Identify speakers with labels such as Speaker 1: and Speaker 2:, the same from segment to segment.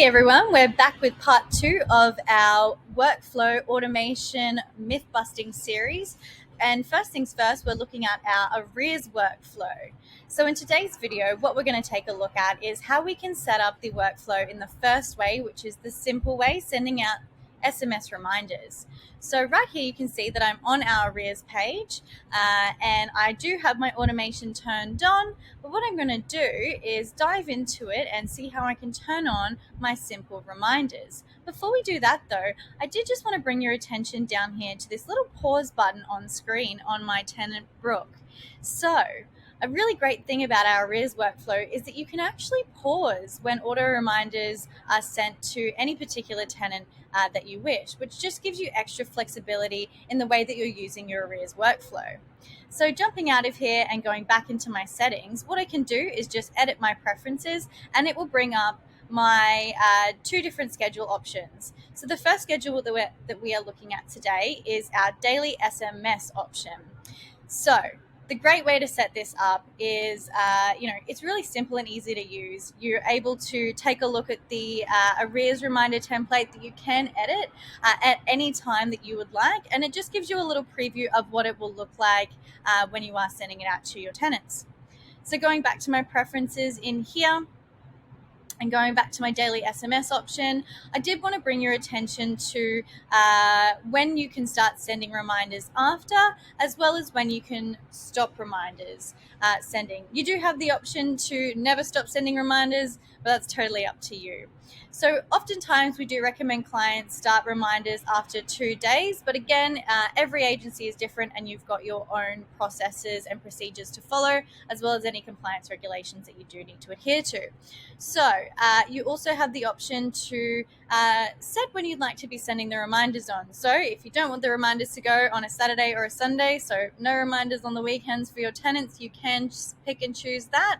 Speaker 1: Hey everyone, we're back with part 2 of our workflow automation myth busting series. And first things first, we're looking at our arrears workflow. So in today's video, what we're going to take a look at is how we can set up the workflow in the first way, which is the simple way, sending out SMS reminders. So right here you can see that I'm on our arrears page and I do have my automation turned on, but what I'm going to do is dive into it and see how I can turn on my simple reminders. Before we do that though, I did just want to bring your attention down here to this little pause button on screen on my tenant Brooke. So a really great thing about our arrears workflow is that you can actually pause when auto reminders are sent to any particular tenant that you wish, which just gives you extra flexibility in the way that you're using your arrears workflow. So jumping out of here and going back into my settings, what I can do is just edit my preferences and it will bring up my two different schedule options. So the first schedule that we are looking at today is our daily SMS option. So the great way to set this up is, it's really simple and easy to use. You're able to take a look at the arrears reminder template that you can edit at any time that you would like, and it just gives you a little preview of what it will look like when you are sending it out to your tenants. So going back to my preferences in here, and going back to my daily SMS option, I did want to bring your attention to when you can start sending reminders after, as well as when you can stop reminders sending. You do have the option to never stop sending reminders, but that's totally up to you. So oftentimes we do recommend clients start reminders after 2 days, but again, every agency is different and you've got your own processes and procedures to follow, as well as any compliance regulations that you do need to adhere to. So you also have the option to set when you'd like to be sending the reminders on. So if you don't want the reminders to go on a Saturday or a Sunday, so no reminders on the weekends for your tenants, you can just pick and choose that.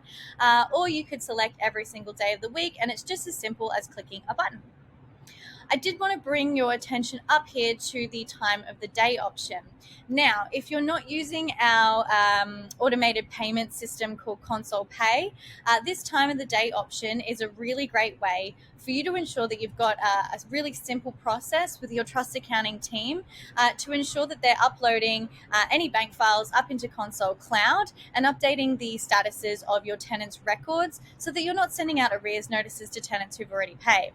Speaker 1: Or you could select every single day of the week, and it's just as simple as clicking a button. I did want to bring your attention up here to the time of the day option. Now, if you're not using our automated payment system called Console Pay, this time of the day option is a really great way for you to ensure that you've got a really simple process with your trust accounting team to ensure that they're uploading any bank files up into Console Cloud and updating the statuses of your tenants' records so that you're not sending out arrears notices to tenants who've already paid.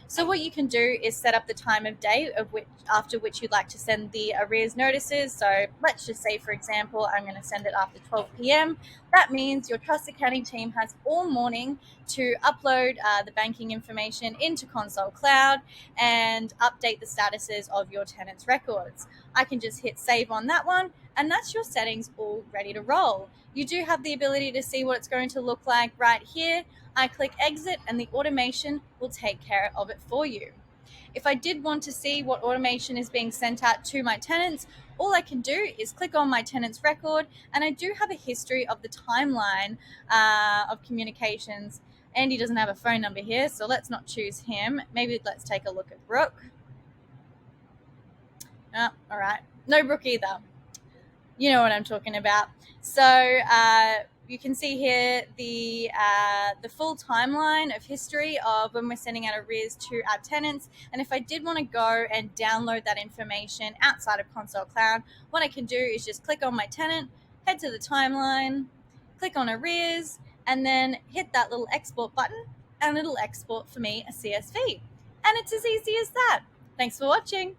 Speaker 1: So what you can do is set up the time of day after which you'd like to send the arrears notices. So let's just say, for example, I'm going to send it after 12 p.m. That means your trust accounting team has all morning to upload the banking information into Console Cloud and update the statuses of your tenants' records. I can just hit save on that one, and that's your settings all ready to roll. You do have the ability to see what it's going to look like right here. I click exit and the automation will take care of it for you. If I did want to see what automation is being sent out to my tenants, all I can do is click on my tenant's record, and I do have a history of the timeline of communications. Andy doesn't have a phone number here, so let's not choose him. Maybe let's take a look at Brooke. Oh, all right. No Brooke either. You know what I'm talking about. So you can see here the full timeline of history of when we're sending out arrears to our tenants. And if I did want to go and download that information outside of Console Cloud, what I can do is just click on my tenant, head to the timeline, click on arrears, and then hit that little export button, and it'll export for me a CSV. And it's as easy as that. Thanks for watching.